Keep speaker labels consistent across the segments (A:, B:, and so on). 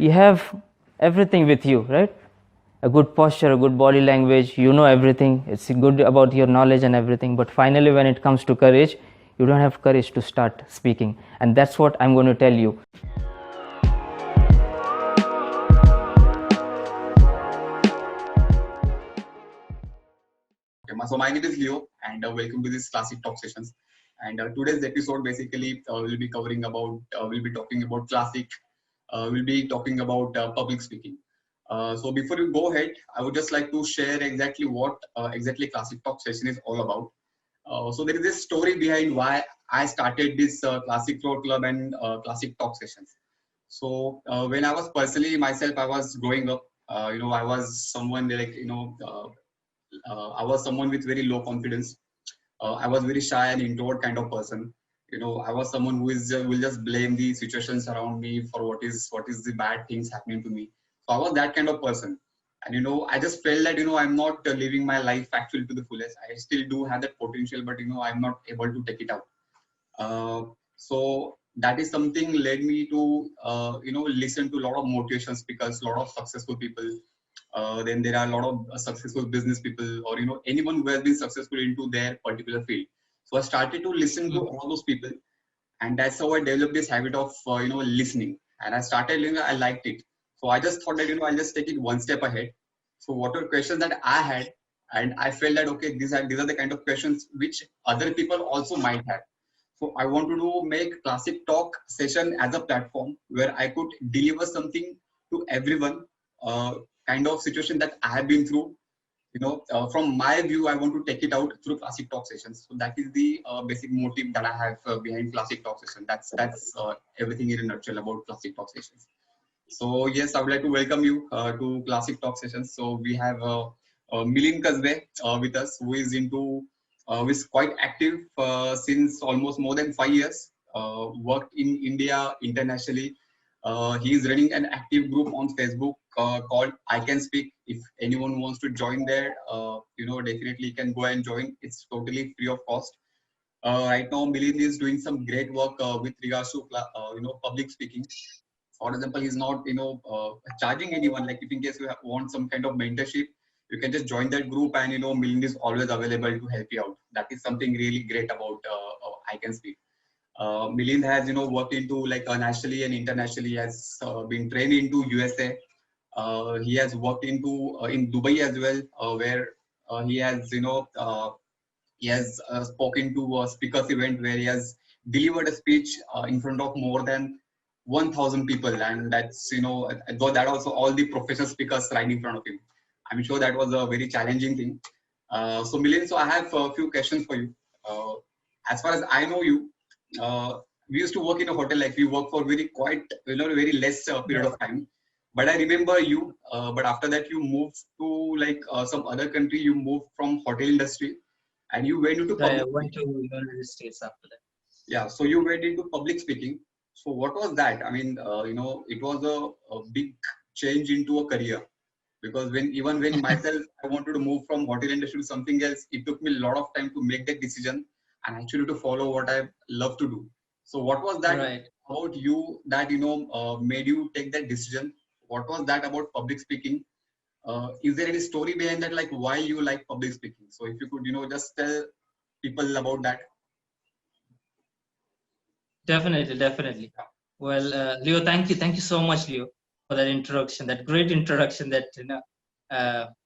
A: you have everything with you, right? A good posture, a good body language, you know everything, it's good about your knowledge and everything, but finally when it comes to courage, you don't have courage to start speaking. And that's what I'm going to tell you.
B: Okay, so my name is Leo, and welcome to this Classic Talk Sessions. And today's episode basically will be covering about, we'll be talking about classic, we'll be talking about public speaking. So before we go ahead, I would just like to share exactly what exactly Classic Talk Session is all about. So there is a story behind why I started this ClassicRoar Club and Classic Talk Sessions. So when I was personally myself, I was growing up. I was someone like I was someone with very low confidence. I was very shy and introvert kind of person. I was someone who is will just blame the situations around me for what is the bad things happening to me. So I was that kind of person, and I just felt that I'm not living my life actually to the fullest. I still do have that potential, but I'm not able to take it out. So that is something led me to listen to a lot of motivation speakers, a lot of successful people. Then there are a lot of successful business people, or anyone who has been successful into their particular field. So I started to listen to all those people, and that's how I developed this habit of listening. And I started, I liked it. So I just thought that I'll just take it one step ahead. So what were questions that I had, and I felt that okay, these are the kind of questions which other people also might have. So I wanted to make Classic Talk session as a platform where I could deliver something to everyone, kind of situation that I have been through. From my view, I want to take it out through Classic Talk sessions. So that is the basic motive that I have behind Classic Talk session. That's everything in a nutshell about Classic Talk sessions. So yes, I would like to welcome you to Classic Talk sessions. So we have Milind with us, who is quite active since almost more than 5 years. Worked in India internationally. He is running an active group on Facebook called I Can Speak. If anyone wants to join there, definitely can go and join. It's totally free of cost. Right now, Milind is doing some great work with regards to public speaking. For example, he's not charging anyone. Like if in case you want some kind of mentorship, you can just join that group, and Milind is always available to help you out. That is something really great about I Can Speak. Milind has worked into like nationally and internationally. Has been trained into USA. He has worked into in Dubai as well, where he has spoken to a speakers event where he has delivered a speech in front of more than 1,000 people, and that's though that also all the professional speakers right in front of him. I'm sure that was a very challenging thing. So Milind, so I have a few questions for you. Uh, as far as I know you, we used to work in a hotel. Like we worked for very quite very less period of time. But I remember you. But after that, you moved to like some other country. You moved from hotel industry, and you went into
C: I
B: public
C: went
B: speaking.
C: to United States after that.
B: Yeah, so you went into public speaking. So what was that? I mean, it was a big change into a career, because when myself I wanted to move from hotel industry to something else, it took me a lot of time to make that decision and actually to follow what I love to do. So what was that
C: Right.
B: about you that made you take that decision? What was that about public speaking? Is there any story behind that, like why you like public speaking? So if you could just tell people about that.
C: Definitely, definitely. Well, Leo, thank you so much, Leo, for that introduction, that great introduction that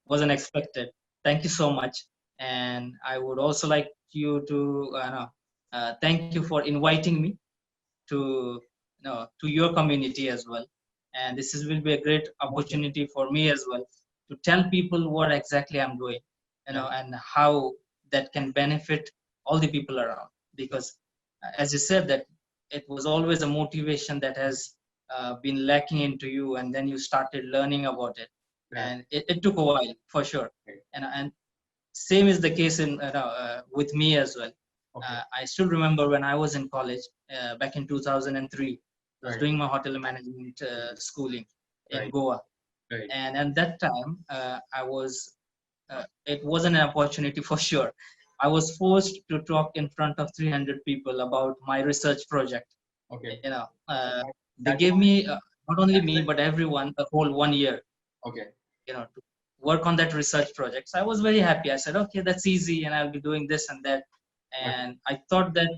C: wasn't expected. Thank you so much, and I would also like you to thank you for inviting me to to your community as well. And this will be a great opportunity for me as well to tell people what exactly I'm doing, and how that can benefit all the people around. Because, as you said, that it was always a motivation that has been lacking into you, and then you started learning about it,
B: Yeah.
C: and it took a while for sure. And same is the case with me as well.
B: Okay.
C: I still remember when I was in college back in 2003. I was
B: Right.
C: doing my hotel management schooling in
B: Right.
C: Goa,
B: Right.
C: and at that time it wasn't an opportunity for sure. I was forced to talk in front of 300 people about my research project.
B: Okay.
C: You know, they
B: That
C: gave
B: was
C: me. not only me but everyone, the whole 1 year,
B: Okay.
C: to work on that research project. So I was very happy. I said, okay, that's easy, and I'll be doing this and that. And I thought that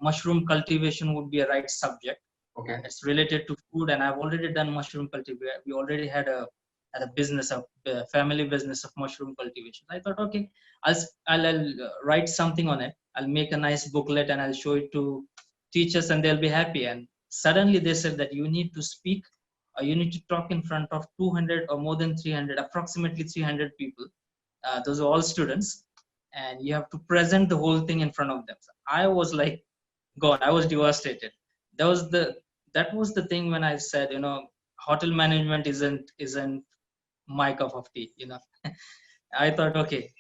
C: mushroom cultivation would be a right subject.
B: Okay.
C: It's related to food, and I've already done mushroom cultivation. We already had a business of family business of mushroom cultivation. I thought, okay, I'll write something on it. I'll make a nice booklet and I'll show it to teachers, and they'll be happy. And suddenly they said that you need to speak, you need to talk in front of 200 or more than 300, approximately 300 people. Those are all students, and you have to present the whole thing in front of them. So I was like, God, I was devastated. That was the thing when I said, hotel management isn't my cup of tea. I thought, okay,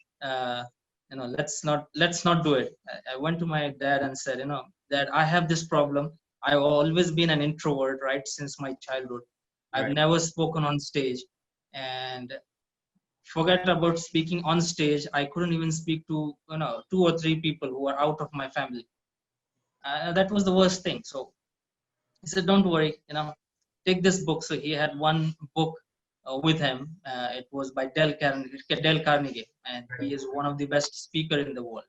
C: let's not do it. I went to my dad and said, Dad, I have this problem. I've always been an introvert, right, since my childhood. I've
B: Right.
C: never spoken on stage, and forget about speaking on stage. I couldn't even speak to 2 or 3 people who are out of my family. That was the worst thing. So he said, don't worry, take this book. So he had one book with him. It was by Dale Carnegie, and he is one of the best speaker in the world.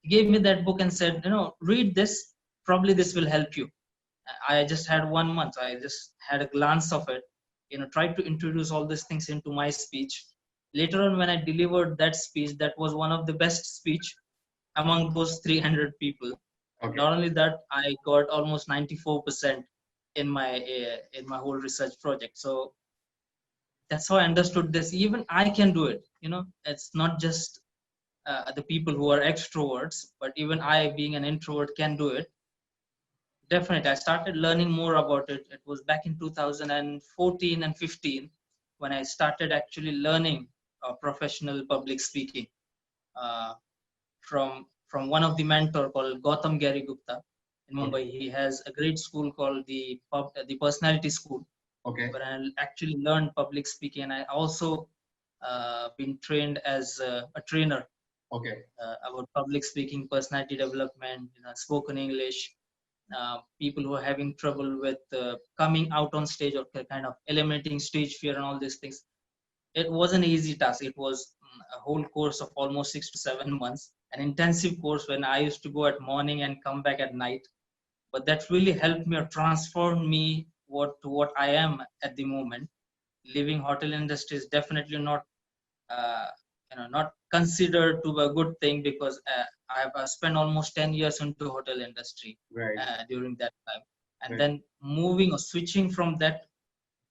C: He gave me that book and said, read this. Probably this will help you. I just had 1 month. I just had a glance of it. Tried to introduce all these things into my speech. Later on, when I delivered that speech, that was one of the best speech among those 300 people.
B: Okay.
C: Not only that, I got almost 94% in my whole research project. So that's how I understood this. Even I can do it. It's not just the people who are extroverts, but even I, being an introvert, can do it. Definitely, I started learning more about it. It was back in 2014 and 15 when I started actually learning professional public speaking uh, from one of the mentor called Gautam Gary Gupta in Mumbai. He has a great school called the Personality School,
B: Okay.
C: where I actually learned public speaking. And I also been trained as a trainer
B: Okay.
C: about public speaking, personality development, spoken English, people who are having trouble with coming out on stage or kind of eliminating stage fear and all these things. It was an easy task. It was a whole course of almost 6 to 7 months, an intensive course when I used to go at morning and come back at night. But that really helped me or transformed me to what I am at the moment. Leaving hotel industry is definitely uh, not considered to be a good thing, because I've spent almost 10 years into hotel industry
B: Right.
C: during that time, and
B: Right.
C: then moving or switching from that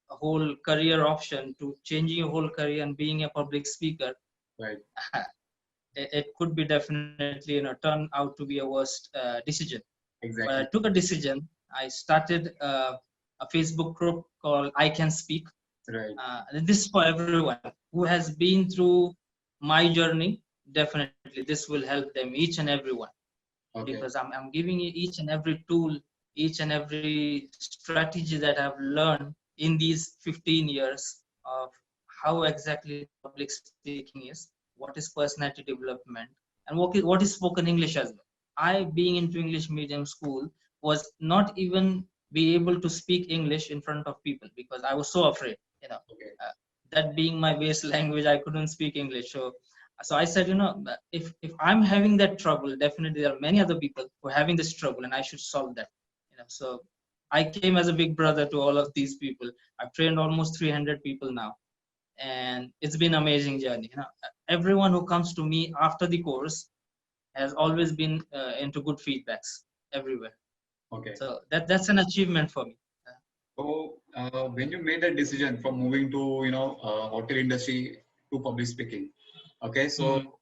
C: whole career option to changing your whole career and being a public speaker.
B: Right.
C: It could be definitely turn out to be a worst decision. But I
B: Exactly.
C: took a decision. I started a Facebook group called I Can Speak.
B: Right.
C: And this is for everyone who has been through my journey. Definitely, this will help them, each and everyone,
B: Okay.
C: because I'm giving you each and every tool, each and every strategy that I've learned in these 15 years of how exactly public speaking is, what is personality development, and what is spoken English as well. I, being into English medium school, was not even be able to speak English in front of people because I was so afraid.
B: Okay.
C: That being my base language, I couldn't speak English. So I said, if I'm having that trouble, definitely there are many other people who are having this trouble, and I should solve that. So I came as a big brother to all of these people. I've trained almost 300 people now, and it's been an amazing journey. Everyone who comes to me after the course has always been into good feedbacks everywhere.
B: Okay.
C: So that's an achievement for me.
B: So when you made that decision from moving to hotel industry to public speaking, okay, so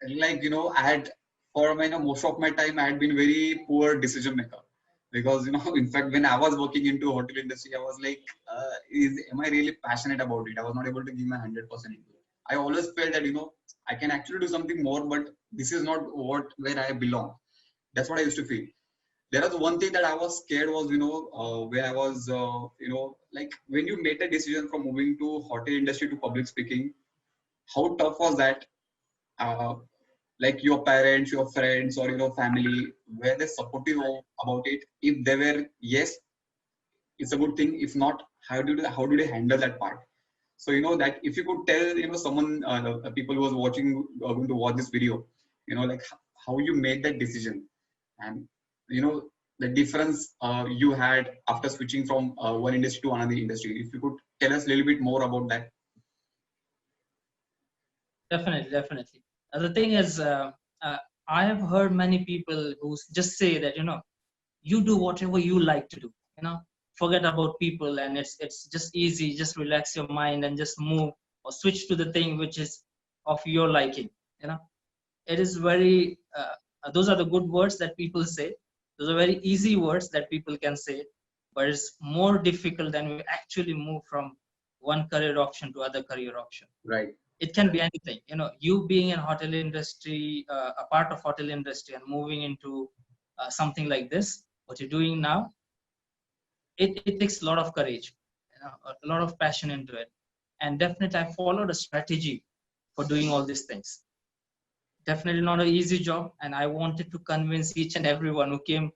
B: like I had for most of my time I had been very poor decision maker, because in fact when I was working into hotel industry I was like, am I really passionate about it? I was not able to give my 100% into it. I always felt that I can actually do something more, but this is not where I belong. That's what I used to feel. There was one thing that I was scared was, where I was, like when you made the decision from moving to hotel industry to public speaking, how tough was that? Uh, like your parents, your friends, or family, were they supportive about it? If they were, yes, it's a good thing. If not, how do they handle that part? So that if you could tell someone, the people who was watching going to watch this video, like how you made that decision, and the difference you had after switching from one industry to another industry. If you could tell us a little bit more about that.
C: Definitely, definitely. The thing is, uh, I have heard many people who just say that, you do whatever you like to do, forget about people, and it's just easy, just relax your mind and just move or switch to the thing which is of your liking. You know, it is very, those are the good words that people say. Those are very easy words that people can say, but it's more difficult than we actually move from one career option to other career option.
B: Right.
C: It can be anything. You being in hotel industry, a part of hotel industry, and moving into something like this, what you're doing now, it takes a lot of courage, a lot of passion into it. And definitely I followed a strategy for doing all these things. Definitely not an easy job, and I wanted to convince each and everyone who came,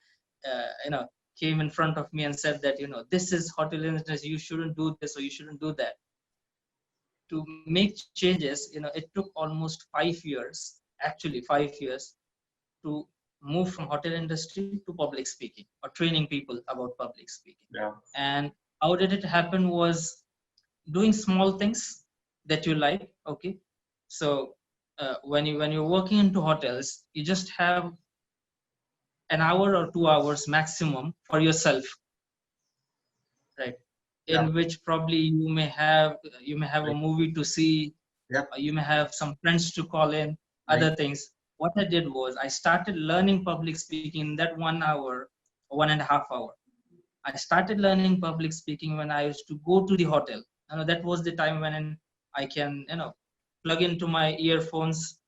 C: came in front of me and said that, this is hotel industry, you shouldn't do this or you shouldn't do that. To make changes, it took almost 5 years, actually 5 years, to move from hotel industry to public speaking or training people about public speaking.
B: Yeah.
C: And how did it happen was doing small things that you like. Okay, so when you're working into hotels, you just have an hour or 2 hours maximum for yourself, right?
B: Yeah.
C: In which probably you may have a movie to see.
B: Yeah.
C: You may have some friends to call in, other
B: Right.
C: things. What I did was I started learning public speaking in that 1 hour, 1.5 hour. I started learning public speaking when I used to go to the hotel. That was the time when I can, plug into my earphones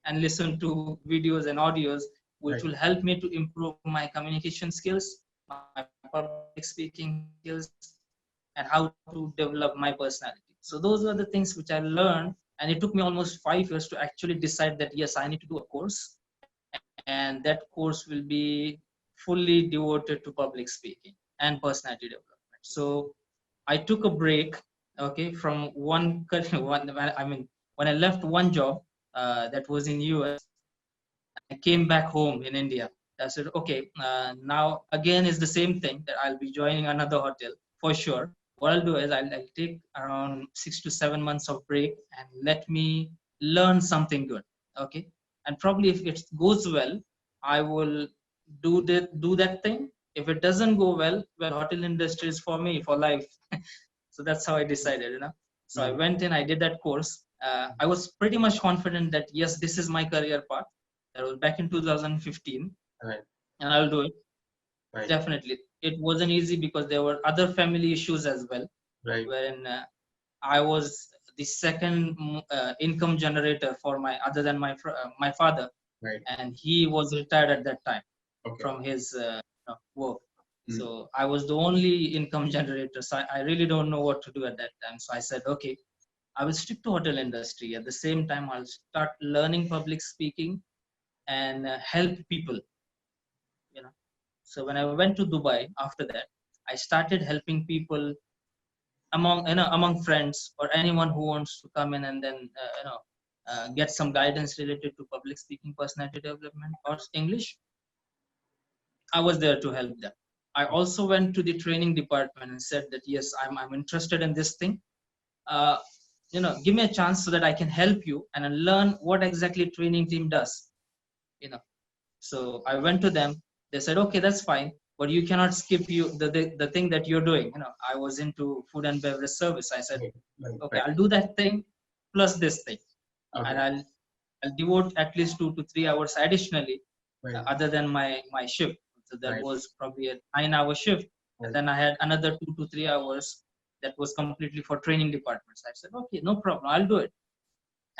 C: and listen to videos and audios, which
B: Right.
C: will help me to improve my communication skills, my public speaking skills, and how to develop my personality. So those were the things which I learned, and it took me almost 5 years to actually decide that yes, I need to do a course, and that course will be fully devoted to public speaking and personality development. So I took a break, okay, from one one. I mean, when I left one job that was in US, I came back home in India. I said, okay, now again is the same thing that I'll be joining another hotel for sure. What I'll do is I'll take around 6 to 7 months of break and let me learn something good. Okay, and probably if it goes well, I will do that thing. If it doesn't go well, hotel industry is for me for life. So that's how I decided. So I went in, I did that course. I was pretty much confident that yes, this is my career path. That was back in 2015.
B: Right.
C: And I'll do it.
B: Right.
C: Definitely. It wasn't easy because there were other family issues as well,
B: Right.
C: wherein I was the second income generator for other than my father.
B: Right.
C: And he was retired at that time.
B: Okay.
C: From his work. So I was the only income generator. So I really don't know what to do at that time. So I said, okay, I will stick to hotel industry. At the same time, I'll start learning public speaking and help people. So when I went to Dubai after that, I started helping people among friends or anyone who wants to come in and then get some guidance related to public speaking, personality development, or English. I was there to help them. I also went to the training department and said that yes, I'm interested in this thing. Uh, give me a chance so that I can help you and learn what exactly training team does. So I went to them. They said, okay, that's fine, but you cannot skip the thing that you're doing. I was into food and beverage service. I said, okay, I'll do that thing plus this thing, and I'll devote at least 2 to 3 hours additionally, other than my shift. So that was probably a 9-hour shift, and then I had another 2 to 3 hours that was completely for training departments. I said, okay, no problem, I'll do it,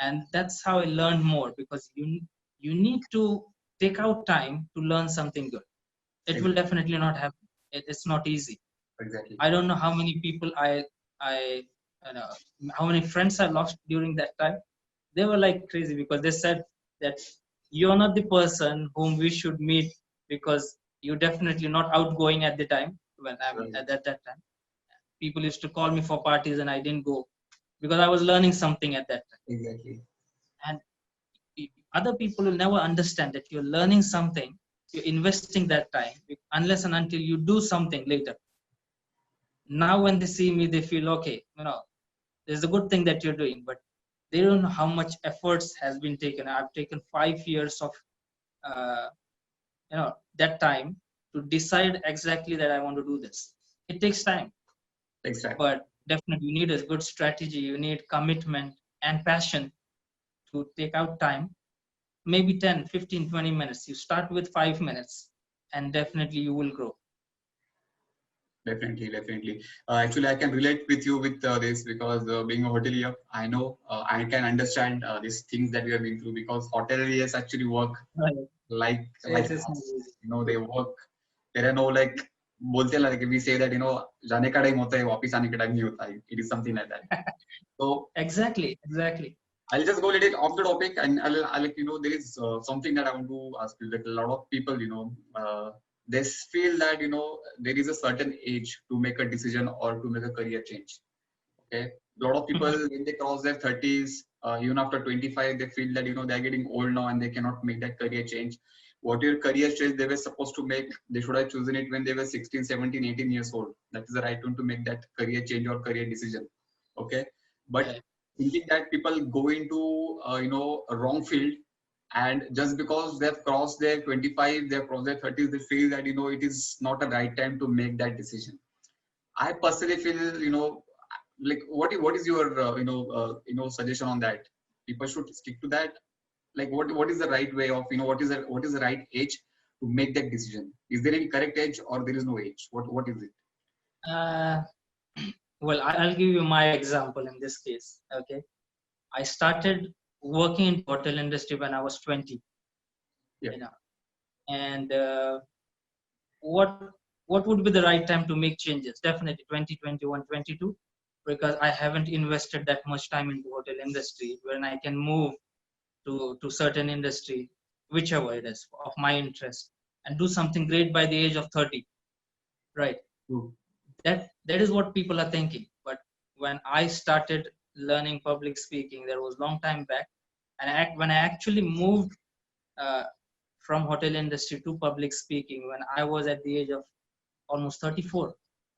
C: and that's how I learned more, because you need to take out time to learn something good. It will definitely not happen. It's not easy.
B: Exactly.
C: I don't know how many people I how many friends I lost during that time. They were like crazy because they said that you're not the person whom we should meet, because you're definitely not outgoing at the time when I'm at that time. people used to call me for parties and I didn't go because I was learning something at that time.
B: Exactly.
C: And other people will never understand that you're learning something, you're investing that time unless and until you do something later. Now when they see me, they feel okay, there's a good thing that you're doing, but they don't know how much efforts has been taken. I've taken 5 years of uh, that time to decide exactly that I want to do this. It takes time,
B: Exactly.
C: but definitely you need a good strategy, you need commitment and passion to take out time, maybe 10, 15, 20 minutes. You start with 5 minutes and definitely you will grow.
B: Definitely, definitely. Actually, I can relate with you with this because being a hotelier, I know I can understand these things that we have been through because hoteliers actually work
C: Right.
B: like
C: It's
B: us.
C: amazing.
B: They work. There are no like बोलते हैं like we say that जाने का time होता है वापिस आने का time नहीं होता है. It is something like that. So
C: Exactly.
B: I'll just go a little off the topic and I'll like there is something that I want to ask you. Like a lot of people they feel that there is a certain age to make a decision or to make a career change. Okay, a lot of people when they cross their 30s, even after 25, they feel that they're getting old now and they cannot make that career change. What your career change they were supposed to make, they should have chosen it when they were 16, 17, 18 years old. That is the right time to make that career change or career decision. Okay, but
C: Right.
B: thinking that people go into a wrong field, and just because they've crossed their 25, they've crossed their 30s, they feel that it is not the right time to make that decision. I personally feel like what is your suggestion on that? People should stick to that. Like what is the right way of what is the right age to make that decision? Is there any correct age or there is no age? What is it?
C: Uh, well, I'll give you my example in this case. Okay, I started working in hotel industry when I was 20.
B: Yeah.
C: And what what would be the right time to make changes? Definitely 2021, 22, because I haven't invested that much time into hotel industry when I can move to certain industry, whichever it is of my interest, and do something great by the age of 30. Right.
B: True.
C: That is what people are thinking. But when I started learning public speaking, that was long time back, and when I actually moved uh, from hotel industry to public speaking when I was at the age of almost 34.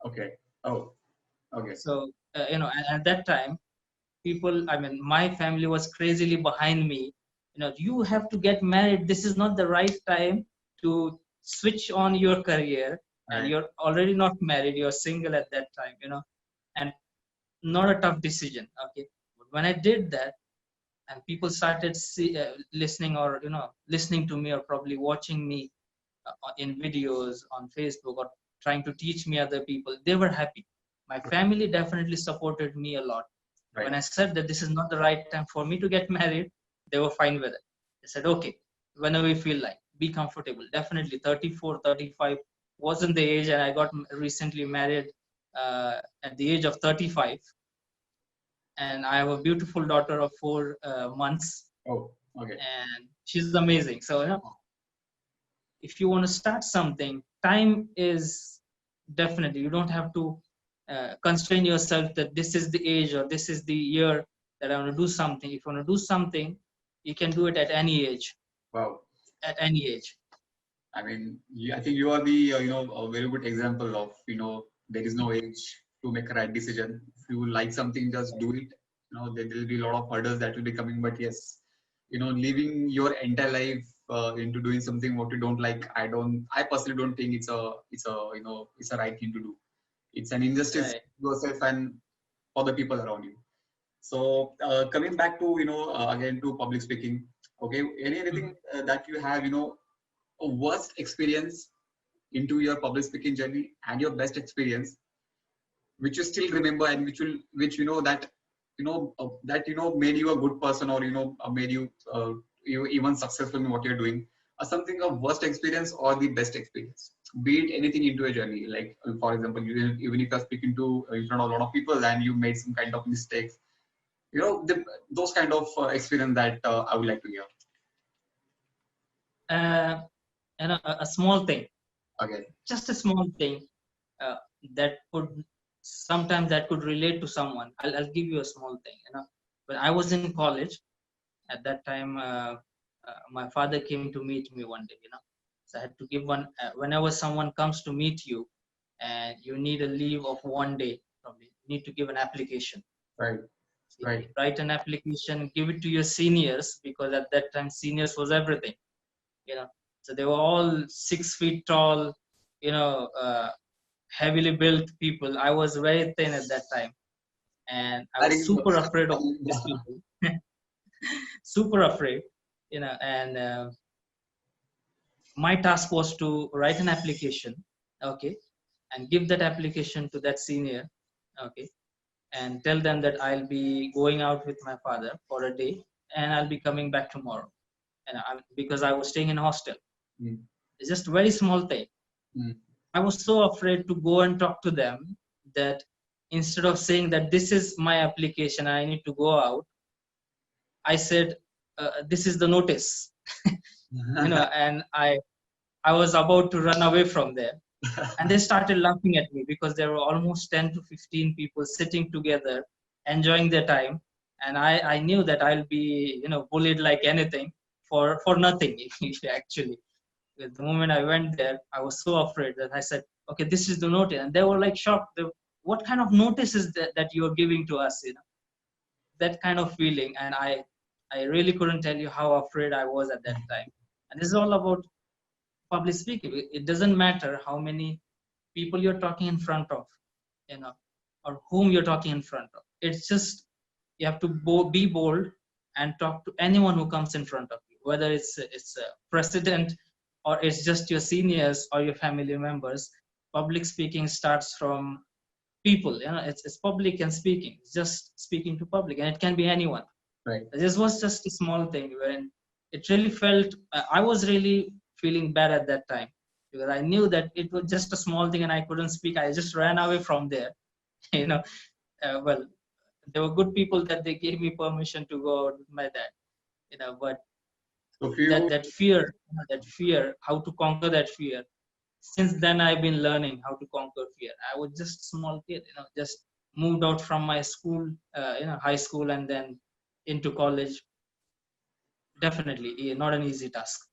B: Okay. Oh. Okay.
C: So and at that time, people, I mean, my family was crazily behind me. You have to get married. This is not the right time to switch on your career, and
B: Right.
C: you're already not married. You're single at that time. And not a tough decision. Okay, but when I did that, and people started listening, or listening to me, or probably watching me in videos on Facebook, or trying to teach me other people, they were happy. My family definitely supported me a lot.
B: Right.
C: When I said that this is not the right time for me to get married, they were fine with it. They said, okay, whenever you feel like, be comfortable. Definitely 34, 35 wasn't the age, and I got recently married at the age of 35. And I have a beautiful daughter of 4 months,
B: Oh. Okay.
C: and she's amazing. So, if you want to start something, time is definitely, you don't have to constrain yourself that this is the age or this is the year that I want to do something. If you want to do something, you can do it at any age.
B: Wow.
C: At any age.
B: I mean, I think you are the a very good example of there is no age to make a right decision. If you like something, just do it. There will be a lot of hurdles that will be coming, but yes, living your entire life into doing something what you don't like, I personally don't think it's a right thing to do. It's an injustice
C: Right.
B: to yourself and for the people around you. So coming back to again to public speaking. Okay, anything that you have a worst experience into your public speaking journey and your best experience which you still remember and which that made you a good person or made you even successful in what you're doing, or something of worst experience or the best experience, be it anything into a journey, like for example even if you're speaking to in front of a lot of people and you made some kind of mistakes, those kind of experience that I would like to hear.
C: And a small thing,
B: Okay.
C: just a small thing that could sometimes that could relate to someone. I'll give you a small thing. When I was in college at that time, my father came to meet me one day. So I had to give one. Whenever someone comes to meet you, and you need a leave of one day, probably you need to give an application.
B: Right.
C: So
B: Right.
C: write an application, give it to your seniors, because at that time seniors was everything. So they were all 6 feet tall, you know, uh, heavily built people. I was very thin at that time, and I
B: I
C: was
B: remember.
C: super afraid of these people. Super afraid, and my task was to write an application, okay, and give that application to that senior, okay, and tell them that I'll be going out with my father for a day, and I'll be coming back tomorrow, because I was staying in a hostel.
B: Mm.
C: It's just a very small thing.
B: Mm.
C: I was so afraid to go and talk to them that instead of saying that this is my application, I need to go out, I said, this is the notice, and I was about to run away from there. And they started laughing at me because there were almost 10 to 15 people sitting together, enjoying their time. And I knew that I'll be, bullied like anything for nothing, actually. The moment I went there, I was so afraid that I said, okay, this is the notice. And they were like shocked. What kind of notice is that you're giving to us? That kind of feeling. And I really couldn't tell you how afraid I was at that time. And this is all about public speaking. It doesn't matter how many people you're talking in front of, you know, or whom you're talking in front of. It's just you have to be bold and talk to anyone who comes in front of you, whether it's a president or it's just your seniors or your family members. Public speaking starts from people. It's public and speaking. It's just speaking to public, and it can be anyone.
B: Right.
C: This was just a small thing when it really felt. I was really feeling bad at that time because I knew that it was just a small thing and I couldn't speak. I just ran away from there. you know, well, there were good people that they gave me permission to go out with my dad. But
B: So few.
C: that fear, how to conquer that fear. Since then, I've been learning how to conquer fear. I was just a small kid, just moved out from my school, high school, and then into college. Definitely not an easy task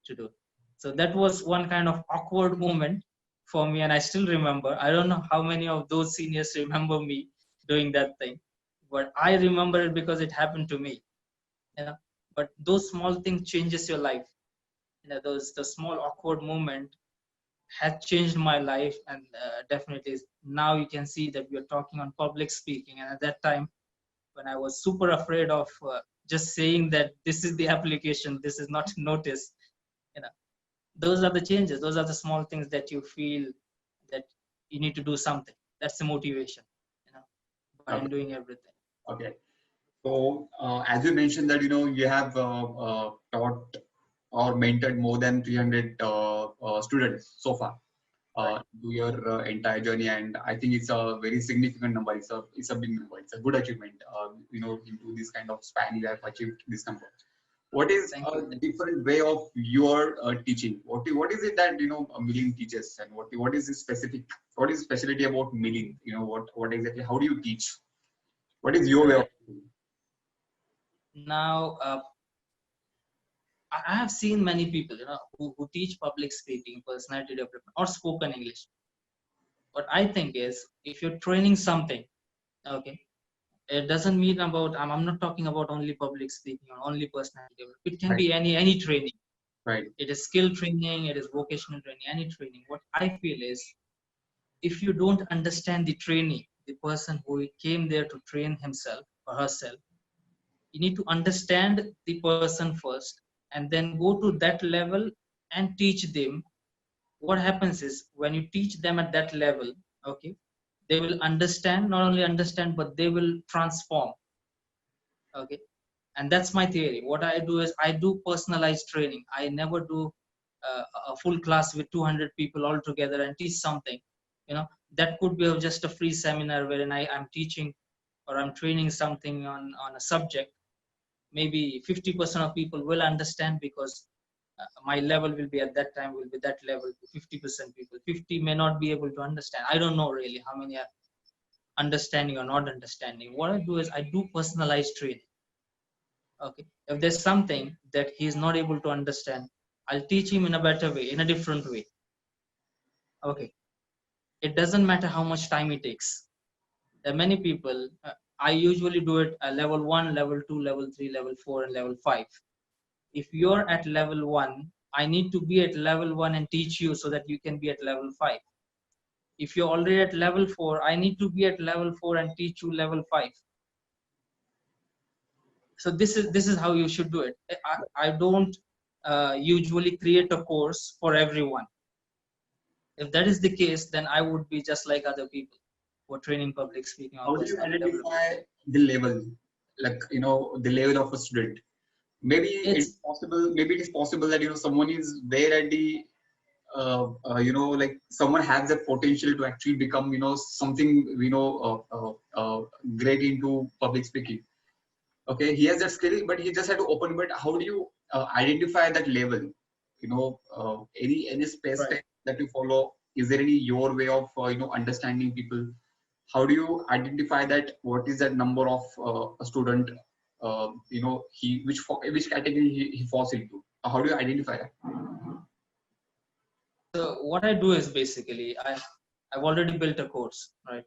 C: to do. So that was one kind of awkward moment for me, and I still remember. I don't know how many of those seniors remember me doing that thing, but I remember it because it happened to me. But those small things changes your life. Those the small awkward moment has changed my life, and definitely now you can see that we are talking on public speaking. And at that time, when I was super afraid of just saying that this is the application, this is not a notice, you know, those are the changes. Those are the small things that you feel that you need to do something. That's the motivation, behind
B: Okay.
C: doing everything.
B: Okay. So as you mentioned that you have taught or mentored more than 300 students so far to your entire journey, and I think it's a very significant number. It's a big number. It's a good achievement. Into this kind of span you have achieved this number. What is
C: Thank
B: a
C: you.
B: different way of your teaching? What is it that Milind teaches, and what is the specific? What is specialty about Milind? What exactly? How do you teach? What is your way of teaching?
C: Now, I have seen many people, who teach public speaking, personality development, or spoken English. What I think is, if you're training something, okay, it doesn't mean about. I'm not talking about only public speaking or only personality development. It can
B: Right.
C: be any training.
B: Right.
C: It is skill training. It is vocational training. Any training. What I feel is, if you don't understand the trainee, the person who came there to train himself or herself, you need to understand the person first and then go to that level and teach them. What happens is, when you teach them at that level, okay, they will understand, not only understand, but they will transform. Okay. And that's my theory. What I do is I do personalized training. I never do a full class with 200 people all together and teach something. That could be just a free seminar wherein I'm teaching or I'm training something on a subject. Maybe 50% of people will understand because my level will be at that time will be that level to 50% people. 50 may not be able to understand. I don't know really how many are understanding or not understanding, what I do is I do personalized training. Okay, if there's something that he's not able to understand, I'll teach him in a better way, in a different way. Okay, it doesn't matter how much time it takes. There are many people, I usually do it at level 1, level 2, level 3, level 4, and level 5. If you're at level 1, I need to be at level 1 and teach you so that you can be at level 5. If you're already at level 4, I need to be at level 4 and teach you level 5. So this is how you should do it. I don't usually create a course for everyone. If that is the case, then I would be just like other people who are training public speaking or
B: How do you
C: personality development.
B: identify the level, like the level of a student? Maybe it's possible. Maybe it is possible that someone is there at the like someone has the potential to actually become something great into public speaking. Okay, he has that skill, but he just had to open. But how do you identify that level? Any space
C: Right.
B: that you follow? Is there any your way of understanding people? How do you identify that? What is that number of a student? He which category he falls into? How do you identify that?
C: So what I do is basically I've already built a course, right?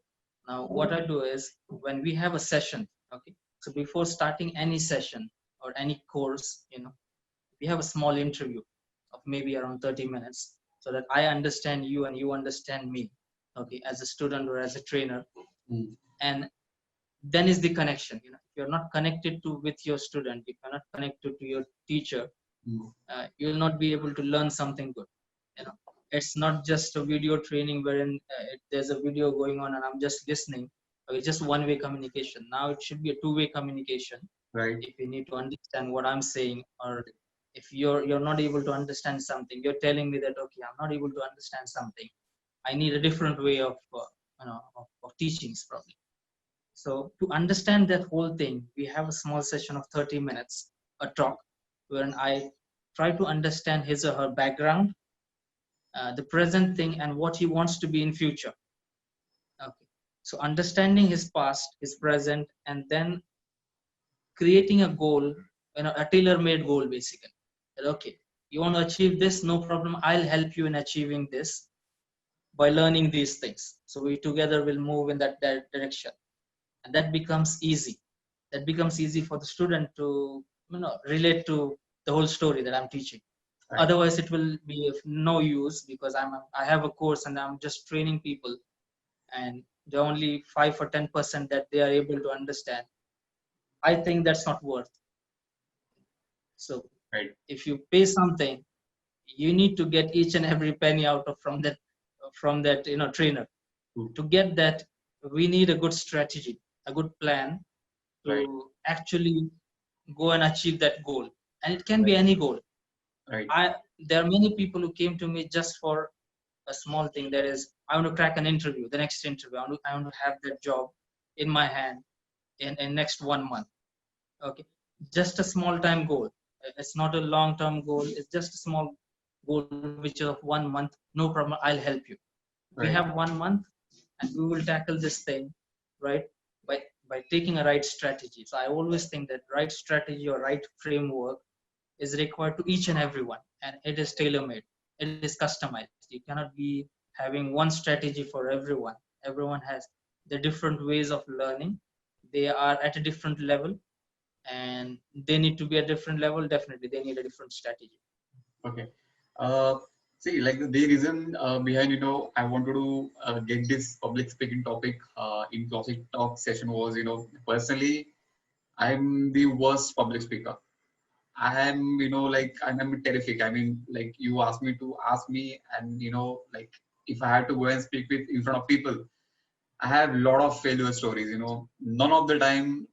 C: Now what I do is when we have a session, okay. So before starting any session or any course, we have a small interview of maybe around 30 minutes so that I understand you and you understand me, okay, as a student or as a trainer.
B: Mm.
C: And then is the connection. If you're not connected to with your student, if you're not connected to your teacher, you will not be able to learn something good. It's not just a video training wherein there's a video going on and I'm just listening. It's just one-way communication. Now it should be a two-way communication.
B: Right.
C: If you need to understand what I'm saying, or if you're not able to understand something, you're telling me that okay, I'm not able to understand something. I need a different way of of teachings probably. So to understand that whole thing, we have a small session of 30 minutes, a talk, wherein I try to understand his or her background, the present thing, and what he wants to be in future. Okay. So understanding his past, his present, and then creating a goal, a tailor-made goal basically. That, okay, you want to achieve this, no problem. I'll help you in achieving this by learning these things. So we together will move in that direction, and that becomes easy. That becomes easy for the student to relate to the whole story that I'm teaching.
B: Right.
C: Otherwise, it will be of no use because I have a course and I'm just training people, and they're only 5 or 10% that they are able to understand. I think that's not worth. So
B: Right.
C: if you pay something, you need to get each and every penny out of from that trainer. To get that, we need a good strategy, a good plan to
B: Right.
C: actually go and achieve that goal. And it can be any goal.
B: Right.
C: There are many people who came to me just for a small thing. That is, I want to crack an interview, the next interview. I want to have that job in my hand in next 1 month. Okay, just a small time goal. It's not a long term goal. It's just a small goal which is of 1 month. No problem. I'll help you. We
B: Right.
C: have 1 month, and we will tackle this thing, right? By taking a right strategy. So I always think that right strategy or right framework is required to each and everyone, and it is tailor-made. It is customized. You cannot be having one strategy for everyone. Everyone has the different ways of learning. They are at a different level, and they need to be at a different level. Definitely, they need a different strategy.
B: Okay. See, like the reason behind I wanted to get this public speaking topic in Classic Talk session was personally I'm the worst public speaker. I am like I'm terrific. I mean, like you asked me to ask me, and like if I had to go and speak with in front of people, I have a lot of failure stories. None of the time,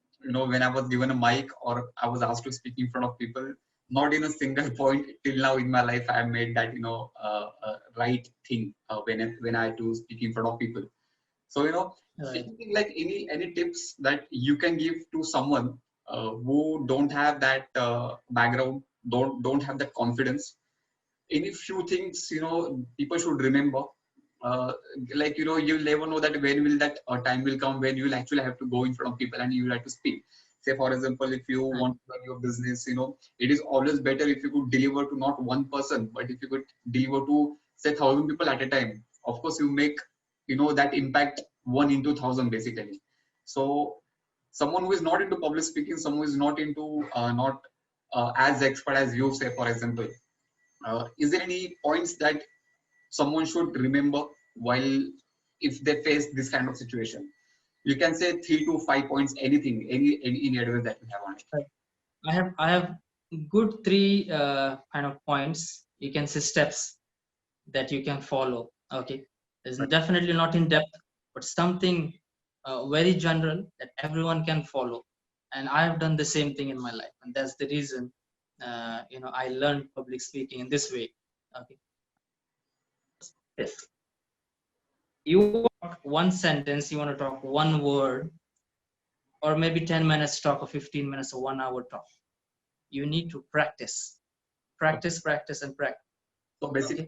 B: when I was given a mic or I was asked to speak in front of people, not in a single point till now in my life I have made that right thing when I had to speak in front of people. So
C: Right.
B: anything like any tips that you can give to someone who don't have that background, don't have that confidence. Any few things people should remember uh, like you'll never know that when will that time will come when you'll actually have to go in front of people and you'll have to speak. Say for example, if you want to run your business, it is always better if you could deliver to not one person, but if you could deliver to say 1,000 people at a time. Of course you make that impact 1 into 1,000 basically. So someone who is not into public speaking, someone who is not into not as expert as you, say for example, is there any points that someone should remember while if they face this kind of situation? You can say 3 to 5 points, anything, any advice that you have on it.
C: Right. I have good three kind of points. You can say steps that you can follow. Okay, it's
B: Right.
C: definitely not in depth, but something very general that everyone can follow. And I have done the same thing in my life, and that's the reason I learned public speaking in this way. Okay, yes. You talk one sentence, you want to talk one word, or maybe 10 minutes talk, or 15 minutes, or 1 hour talk. You need to practice, and practice.
B: So basically,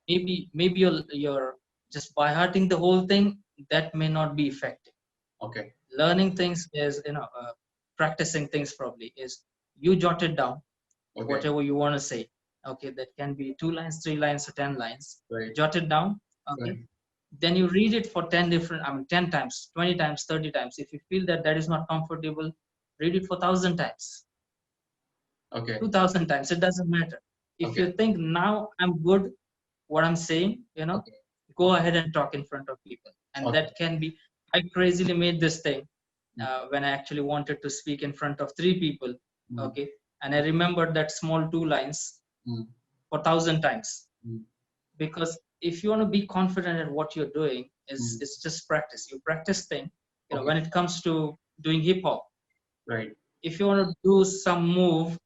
C: Okay, maybe you're just by hearting the whole thing, that may not be effective.
B: okay,
C: Learning things is practicing things probably is you jot it down,
B: okay,
C: whatever you want to say. Okay, that can be 2 lines, 3 lines, or 10 lines.
B: right,
C: Jot it down. Okay,
B: right,
C: then you read it for 10 times, 20 times, 30 times. If you feel that is not comfortable, read it for 1,000 times,
B: okay,
C: 2,000 times. It doesn't matter. If
B: okay,
C: you think now I'm good what I'm saying,
B: okay,
C: go ahead and talk in front of people. And
B: okay,
C: that can be, I crazily made this thing
B: mm,
C: when I actually wanted to speak in front of 3 people.
B: mm,
C: Okay, and I remembered that small 2 lines
B: mm,
C: for 1,000 times.
B: mm,
C: Because if you want to be confident at what you're doing,
B: mm,
C: it's just practice. You practice thing.
B: okay,
C: When it comes to doing hip hop,
B: right,
C: if you want to do some move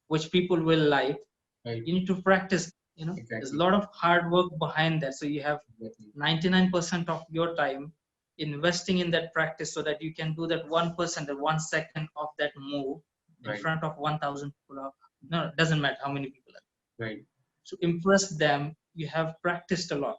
C: which people will like,
B: right,
C: you need to practice. There's a
B: exactly,
C: lot of hard work behind that. So you have
B: exactly,
C: 99% of your time investing in that practice so that you can do that 1%, the 1 second of that move in
B: right,
C: front of 1,000 people. No, it doesn't matter how many people are.
B: right,
C: To impress them, you have practiced a lot.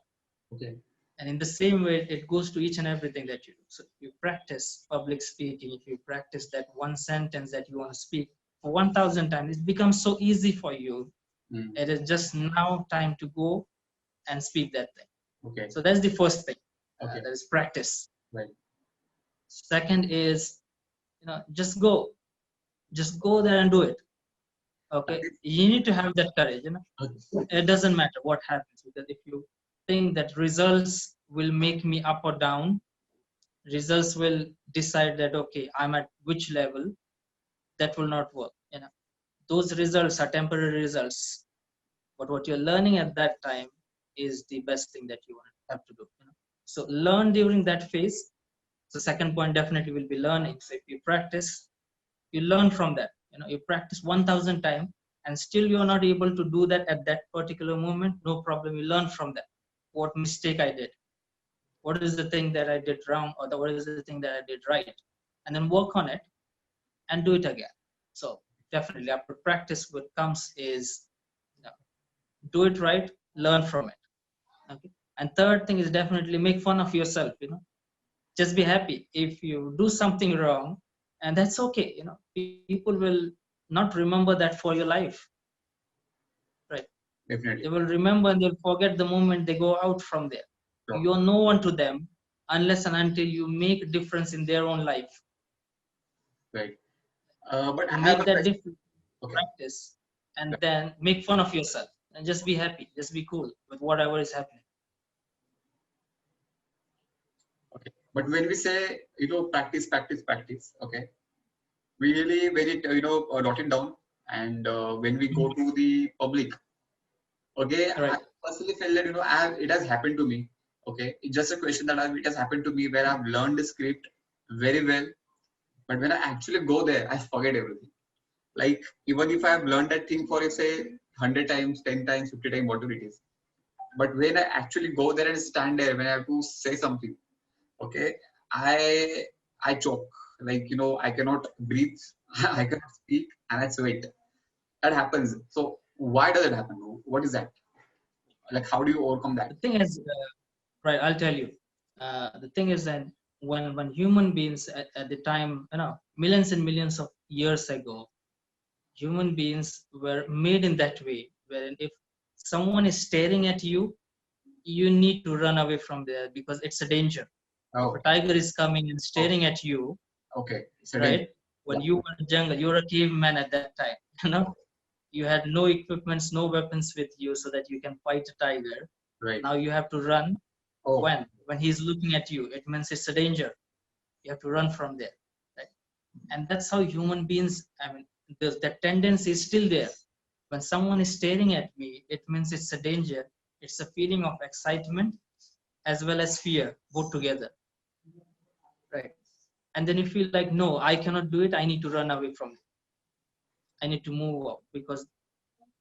B: okay,
C: And in the same way, it goes to each and everything that you do. So you practice public speaking. If you practice that one sentence that you want to speak for 1,000 times, it becomes so easy for you.
B: mm,
C: It is just now time to go and speak that thing.
B: okay,
C: So that's the first thing.
B: okay,
C: That is practice.
B: right,
C: Second is, just go there and do it.
B: that
C: Okay,
B: is,
C: you need to have that courage.
B: okay,
C: It doesn't matter what happens, because if you think that results will make me up or down, results will decide that okay, I'm at which level, that will not work. Those results are temporary results, but what you're learning at that time is the best thing that you want to have to do. So learn during that phase. So second point definitely will be learning. So if you practice, you learn from that. You practice 1,000 times and still you're not able to do that at that particular moment, no problem. You learn from that. What mistake I did, what is the thing that I did wrong, or what is the thing that I did right, and then work on it and do it again. So definitely after practice, what comes is, you know, do it right, learn from it. Okay. And third thing is definitely make fun of yourself. Just be happy if you do something wrong, and that's okay. People will not remember that for your life, right? They
B: definitely,
C: will remember and they'll forget the moment they go out from there.
B: sure,
C: You're no one to them unless and until you make a difference in their own life.
B: right. But
C: To
B: I have
C: make
B: a
C: that
B: question.
C: difference,
B: Okay,
C: practice, and then make fun of yourself and just be happy, just be cool with whatever is happening.
B: okay. But when we say, practice, practice, practice, okay, we really very, dot it down. And when we go to the public, okay, I
C: Right.
B: personally felt that, it has happened to me. Okay, it's just a question that it has happened to me where I've learned the script very well. But when I actually go there, I forget everything. Like, even if I have learned that thing for, say, 100 times, 10 times, 50 times, whatever it is. But when I actually go there and stand there, when I have to say something, okay, I I choke. Like, I cannot breathe, I cannot speak, and I sweat. That happens. So why does it happen? What is that? Like, how do you overcome that?
C: The thing is, right, I'll tell you. The thing is that when human beings at the time, millions and millions of years ago, human beings were made in that way, wherein if someone is staring at you, you need to run away from there because it's a danger. If a
B: Oh,
C: tiger is coming and staring at you,
B: okay. It's a danger.
C: right? When
B: Yeah.
C: you were in the jungle, you were a caveman at that time. You had no equipments, no weapons with you, so that you can fight a tiger.
B: Right.
C: Now you have to run.
B: Oh,
C: When he's looking at you, it means it's a danger. You have to run from there, right? And that's how human beings. I mean, that tendency is still there. When someone is staring at me, it means it's a danger. It's a feeling of excitement as well as fear, both together, right? And then you feel like, no, I cannot do it. I need to run away from it. I need to move out because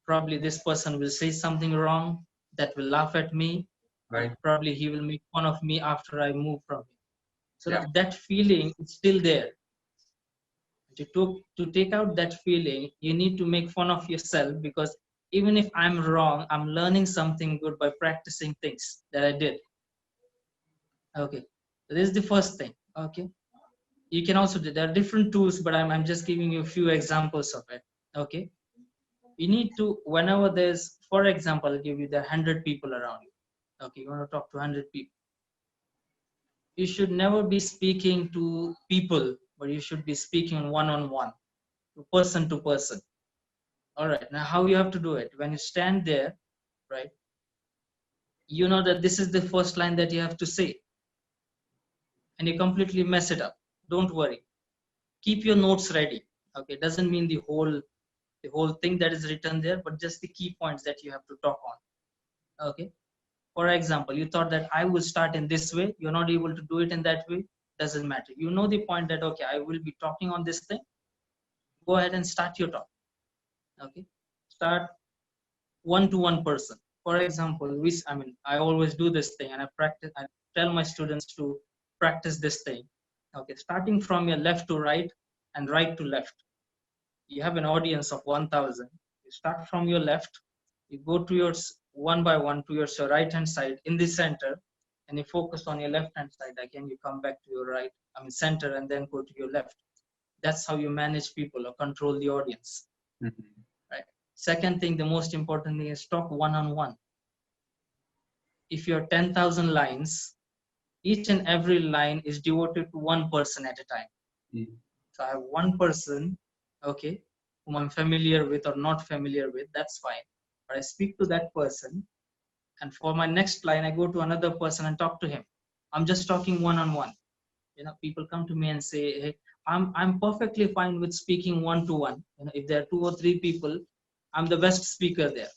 C: probably this person will say something wrong that will laugh at me.
B: right.
C: Probably he will make fun of me after I move from him. So
B: Yeah.
C: that feeling is still there. To take out that feeling, you need to make fun of yourself, because even if I'm wrong, I'm learning something good by practicing things that I did. Okay, so this is the first thing. Okay, you can also do, there are different tools, but I'm just giving you a few examples of it. Okay, you need to, whenever there's, for example, I'll give you the 100 people around you. Okay, you want to talk to 100 people. You should never be speaking to people, but you should be speaking one-on-one, person to person. All right, now how you have to do it? When you stand there, right, you know that this is the first line that you have to say, and you completely mess it up. Don't worry. Keep your notes ready. Okay, doesn't mean the whole thing that is written there, but just the key points that you have to talk on. Okay. For example, you thought that I will start in this way. You're not able to do it in that way. Doesn't matter. You know the point that, okay, I will be talking on this thing. Go ahead and start your talk. Okay. Start one-to-one person. For example, I always do this thing, and I tell my students to practice this thing. Okay. Starting from your left to right and right to left. You have an audience of 1,000. You start from your left, you go to your one by one to your right hand side in the center, and you focus on your left hand side. Again, you come back to your center, and then go to your left. That's how you manage people or control the audience.
B: Mhm.
C: Right. Second thing, the most important thing is talk one-on-one. If you're 10,000 lines, each and every line is devoted to one person at a time.
B: Mm.
C: So I have one person, okay, whom I'm familiar with or not familiar with, that's fine. But I speak to that person, and for my next line, I go to another person and talk to him. I'm just talking one-on-one. People come to me and say, hey, I'm perfectly fine with speaking one-to-one. If there are 2 or 3 people, I'm the best speaker there.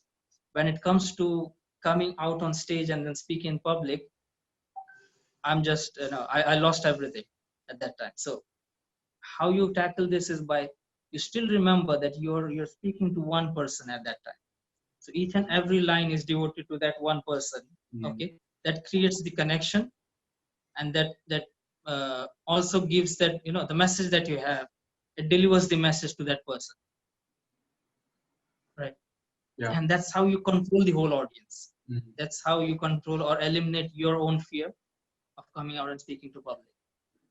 C: When it comes to coming out on stage and then speaking in public, I'm just, I lost everything at that time. So how you tackle this is by, you still remember that you're speaking to one person at that time. So each and every line is devoted to that one person. Okay, that creates the connection, and that also gives that, the message that you have, it delivers the message to that person, right?
B: Yeah.
C: And that's how you control the whole audience.
B: Mhm.
C: That's how you control or eliminate your own fear of coming out and speaking to public.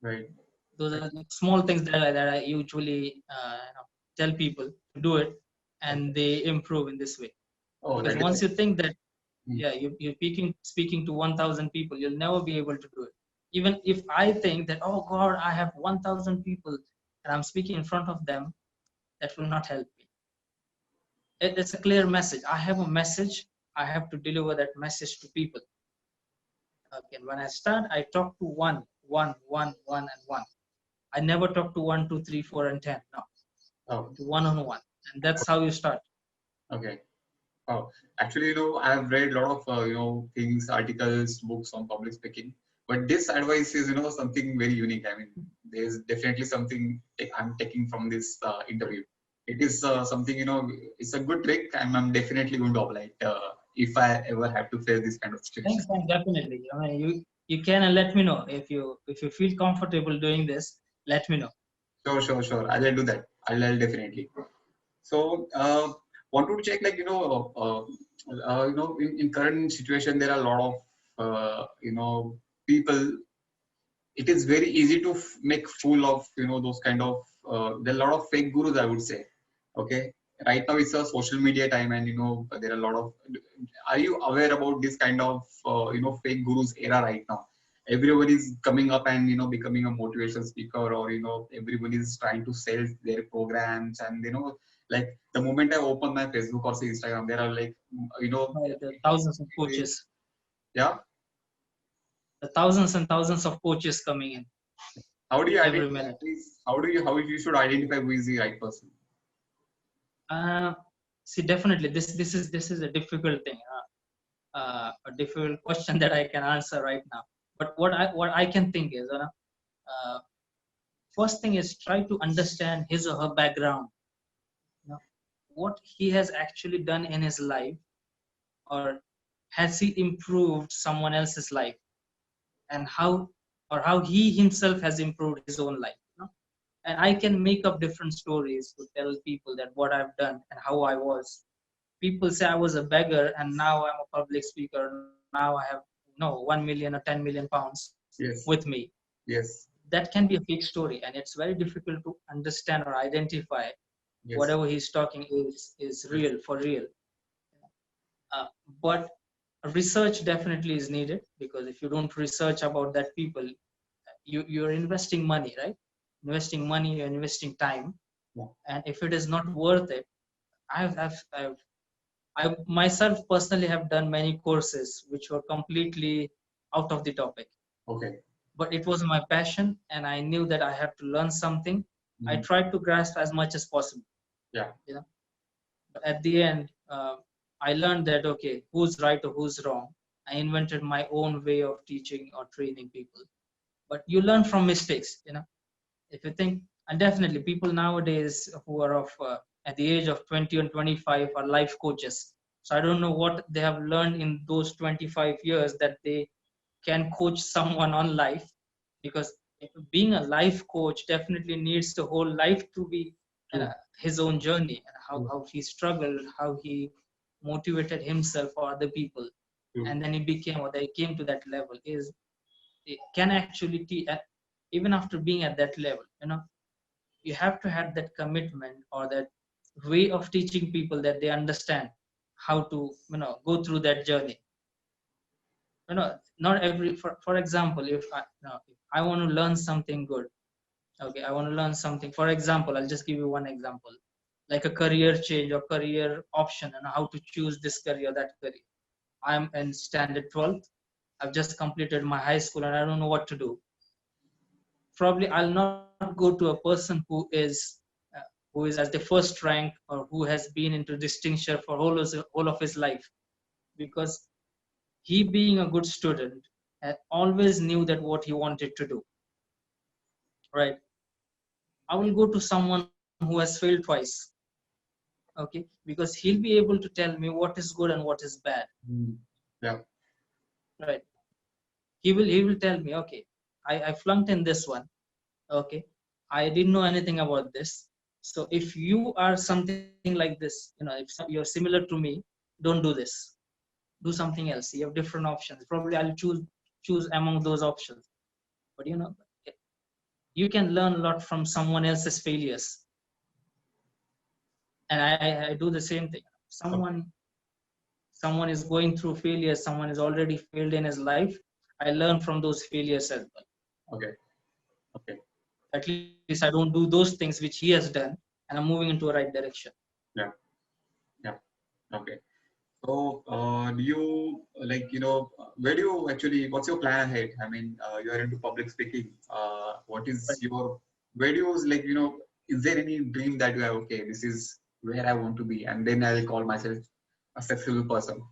B: Right.
C: Those are the small things that I usually tell people to do it, and they improve in this way.
B: Oh,
C: Because
B: that
C: once
B: is.
C: you think that,
B: Mm.
C: yeah, you're speaking to 1,000 people, you'll never be able to do it. Even if I think that, oh God, I have 1,000 people and I'm speaking in front of them, that will not help me. It's a clear message. I have a message. I have to deliver that message to people. Okay, and when I start, I talk to one, and one. I never talk to 1, 2, 3, 4, and 10. No,
B: Oh,
C: to one-on-one, and that's how you start.
B: okay. Oh, actually, I have read a lot of, things, articles, books on public speaking. But this advice is, something very unique. I mean, there's definitely something I'm taking from this interview. It is something, it's a good trick, and I'm definitely going to apply it if I ever have to face this kind of situation.
C: Thanks, definitely. You can let me know if you feel comfortable doing this. Let me know.
B: Sure, sure, sure. I'll do that. I'll definitely. So, wanted to check, like, in current situation, there are a lot of, people. It is very easy to make fool of, those kind of, there are a lot of fake gurus, I would say. Okay. Right now it's a social media time, and, there are a lot of, are you aware about this kind of, fake gurus era right now? Everyone is coming up and, becoming a motivational speaker, or, everyone is trying to sell their programs. And, like, the moment I open my Facebook or say Instagram, there are, like, you know,
C: Right, the thousands of coaches,
B: yeah.
C: the thousands and thousands of coaches coming in
B: How do you
C: every
B: identify?
C: minute.
B: How you should identify who is the right person?
C: Uh, See, definitely, this is a difficult thing, a difficult question that I can answer right now. But what I can think is, first thing is try to understand his or her background. You know, what he has actually done in his life, or has he improved someone else's life, and how he himself has improved his own life. And I can make up different stories to tell people that what I've done and how I was. People say I was a beggar and now I'm a public speaker. Now I have 1 million or 10 million pounds with
B: Yes.
C: me.
B: Yes.
C: That can be a fake story, and it's very difficult to understand or identify
B: Yes.
C: whatever he's talking is
B: Yes.
C: real for real. But research definitely is needed, because if you don't research about that people, you're investing money, right? Investing money, you're investing time,
B: Yeah.
C: and if it is not worth it, I myself personally have done many courses which were completely out of the topic,
B: Okay.
C: but it was my passion and I knew that I had to learn something. I
B: Mhm.
C: tried to grasp as much as possible,
B: Yeah.
C: you know. But at the end, I learned that okay, who's right or who's wrong. I invented my own way of teaching or training people. But you learn from mistakes. If you think, and definitely people nowadays who are of at the age of 20 and 25 are life coaches. So I don't know what they have learned in those 25 years that they can coach someone on life, because being a life coach definitely needs the whole life to be
B: True.
C: his own journey, and
B: True.
C: how he struggled, how he motivated himself or other people,
B: True.
C: and then he became, or they came to that level, is it can actually even after being at that level, you have to have that commitment or that way of teaching people that they understand how to go through that journey. Not every, for example, if I want to learn something good, okay, I want to learn something, for example, I'll just give you one example, like a career change or career option, and how to choose this career, that career. I'm in standard 12th. I've just completed my high school and I don't know what to do. Probably I'll not go to a person uh, who is at the first rank, or who has been into distinction for whole of his life, because he, being a good student, always knew that what he wanted to do, right? I will go to someone who has failed twice, okay, because he'll be able to tell me what is good and what is bad,
B: Mm. Yeah.
C: right? He will tell me, okay, I flunked in this one, okay, I didn't know anything about this. So if you are something like this, if you're similar to me, don't do this, do something else. You have different options, probably I'll choose among those options. But you can learn a lot from someone else's failures, and I do the same thing.
B: Okay.
C: Someone is going through failures, someone has already failed in his life, I learn from those failures as well.
B: Okay. Okay.
C: At least I don't do those things which he has done, and I'm moving into a right direction.
B: Yeah. Yeah. Okay. So, do you, like, where do you actually, what's your plan ahead? I mean, you are into public speaking. What is
C: Right.
B: your, where do you, like, is there any dream that you have, okay, this is where I want to be, and then I'll call myself a successful person?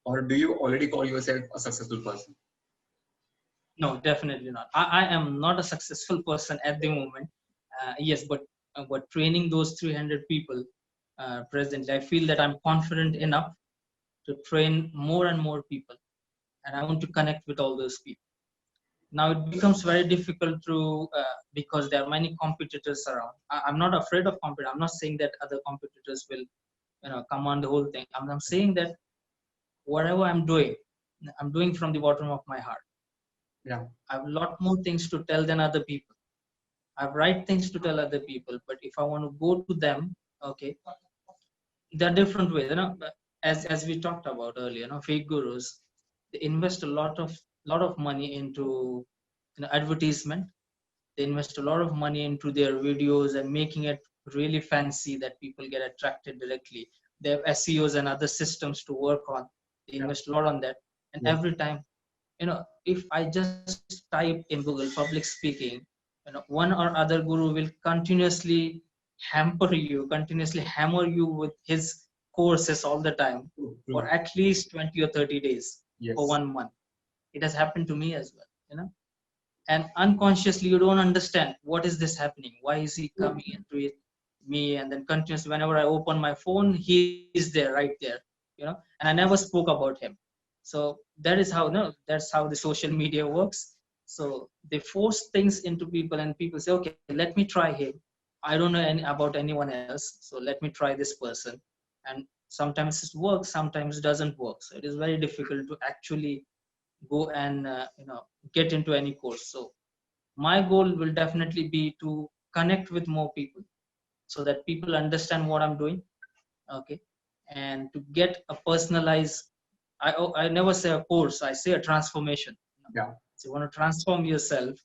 B: Or do you already call yourself a successful person?
C: No, definitely not. I am not a successful person at the moment. Yes, but training those 300 people presently, I feel that I'm confident enough to train more and more people, and I want to connect with all those people. Now it becomes very difficult to because there are many competitors around. I'm not afraid of competition. I'm not saying that other competitors will command the whole thing. I'm saying that whatever I'm doing from the bottom of my heart.
B: Yeah.
C: I have a lot more things to tell than other people. I have right things to tell other people, but if I want to go to them, okay, there are different ways. As we talked about earlier, fake gurus, they invest a lot of money into advertisement. They invest a lot of money into their videos and making it really fancy that people get attracted directly. They have SEOs and other systems to work on. They invest a lot on that, and
B: Yeah.
C: every time, if I just type in Google public speaking, one or other guru will continuously hammer you with his courses all the time for at least 20 or 30 days
B: Yes.
C: for 1 month. It has happened to me as well, and unconsciously you don't understand what is this happening, why is he coming into it, me, and then continuously whenever I open my phone, he is there, right there, and I never spoke about him. So that is how that's how the social media works. So they force things into people, and people say, okay, let me try him. I don't know about anyone else, so let me try this person. And sometimes it works, sometimes it doesn't work. So it is very difficult to actually go and get into any course. So my goal will definitely be to connect with more people so that people understand what I'm doing, okay, and to get a personalized, I never say a course, I say a transformation.
B: Yeah.
C: So you want to transform yourself,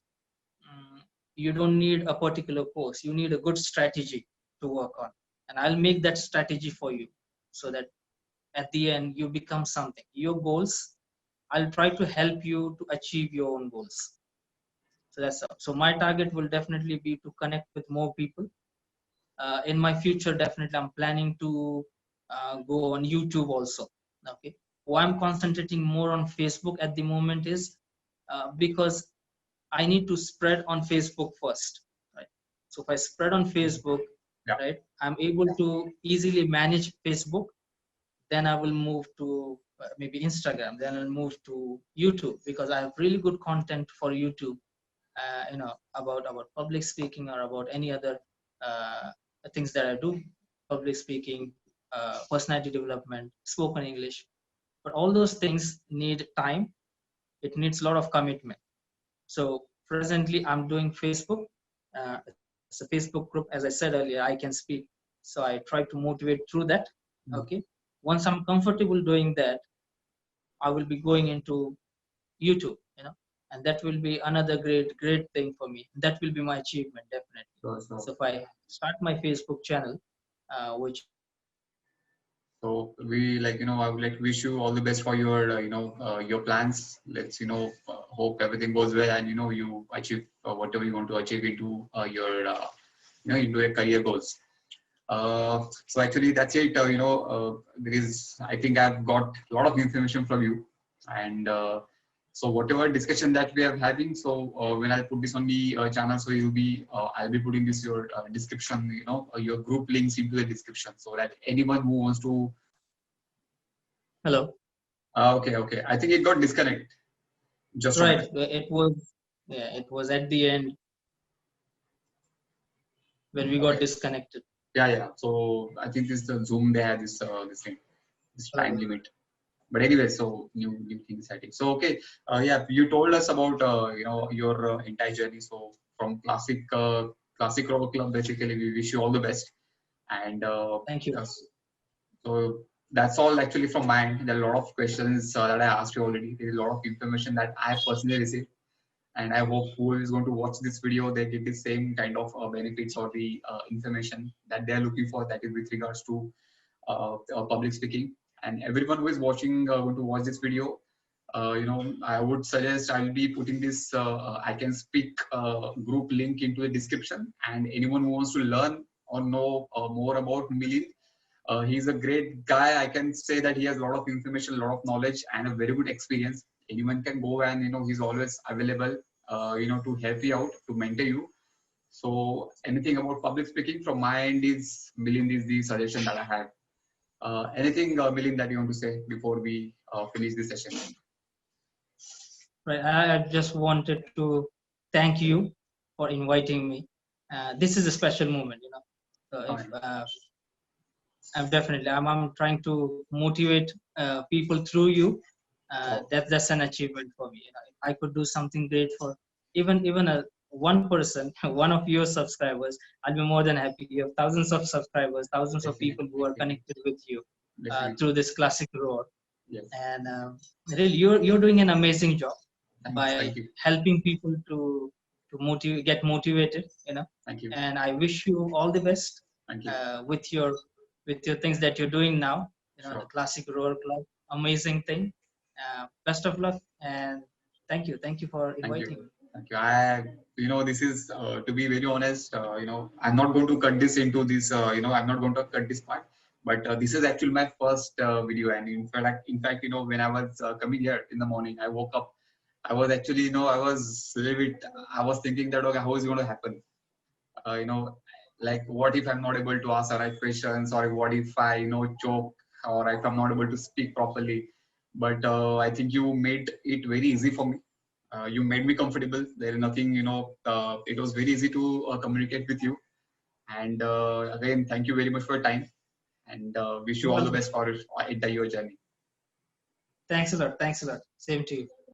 C: you don't need a particular course, you need a good strategy to work on, and I'll make that strategy for you so that at the end you become something. Your goals, I'll try to help you to achieve your own goals. So that's all. So my target will definitely be to connect with more people. In my future, definitely I'm planning to go on YouTube also. Okay. Why I'm concentrating more on Facebook at the moment is because I need to spread on Facebook first, right? So if I spread on Facebook,
B: Yeah.
C: right, I'm able to easily manage Facebook. Then I will move to maybe Instagram. Then I'll move to YouTube because I have really good content for YouTube. About public speaking or about any other uh, things that I do, public speaking, personality development, spoken English. But all those things need time. It needs a lot of commitment. So presently, I'm doing Facebook. It's a Facebook group. As I said earlier, I can speak. So I try to motivate through that. Okay. Once I'm comfortable doing that, I will be going into YouTube, and that will be another great thing for me. That will be my achievement, definitely.
B: So
C: So if I start my Facebook channel, which is
B: we I would like to wish you all the best for your your plans. Let's hope everything goes well and you achieve whatever you want to achieve into your into your career goals. So actually that's it. I think I've got a lot of information from you, and so whatever discussion that we are having, so when I put this on the channel, so I'll be putting this your description, your group links into the description, so that anyone who wants to.
C: hello,
B: Okay. I think it got disconnected. Just on
C: right? It was at the end when we got
B: okay.
C: disconnected.
B: Yeah. So I think this the Zoom they had this thing, this time limit. But anyway, so new things I think. So okay, you told us about your entire journey. So from ClassicRoar Club, basically, we wish you all the best. And
C: Thank you.
B: yes, so that's all actually from my end. There are a lot of questions that I asked you already. There is a lot of information that I personally received, and I hope who is going to watch this video, they get the same kind of benefits or the information that they are looking for. That is with regards to public speaking. And everyone who is watching going to watch this video, I would suggest I'll be putting this I can speak group link into the description, and anyone who wants to learn or know more about Milind, he's a great guy. I can say that he has a lot of information, a lot of knowledge, and a very good experience. Anyone can go, and he's always available to help you out, to mentor you. So anything about public speaking from my end is Milind is the suggestion that I have. Anything, Milind, that you want to say before we finish this session?
C: Right. I just wanted to thank you for inviting me. This is a special moment, So if I'm definitely. I'm trying to motivate people through you. That's an achievement for me. If I could do something great for even a one person, one of your subscribers, I'll be more than happy. You have thousands of subscribers, thousands of
B: Definitely,
C: people who are connected with you
B: definitely.
C: through this classic roar.
B: Yes.
C: And really, you're doing an amazing job by
B: Thank you.
C: helping people to get motivated.
B: Thank you.
C: And I wish you all the best
B: Thank you.
C: with your things that you're doing now.
B: Sure.
C: The ClassicRoarClub, amazing thing. Best of luck, and thank you for inviting me.
B: Thank you. This is to be very honest. I'm not going to cut this into this. I'm not going to cut this part. But this is actually my first video, and in fact, when I was coming here in the morning, I woke up. I was actually, I was a little bit. I was thinking that, okay, how is it going to happen? Uh, you know, like what if I'm not able to ask the right questions, or what if I, choke, or if I'm not able to speak properly. But I think you made it very easy for me. You made me comfortable. There is nothing, it was very easy to communicate with you. And again, thank you very much for your time, and wish you all the best for your journey.
C: Thanks a lot. Same to you.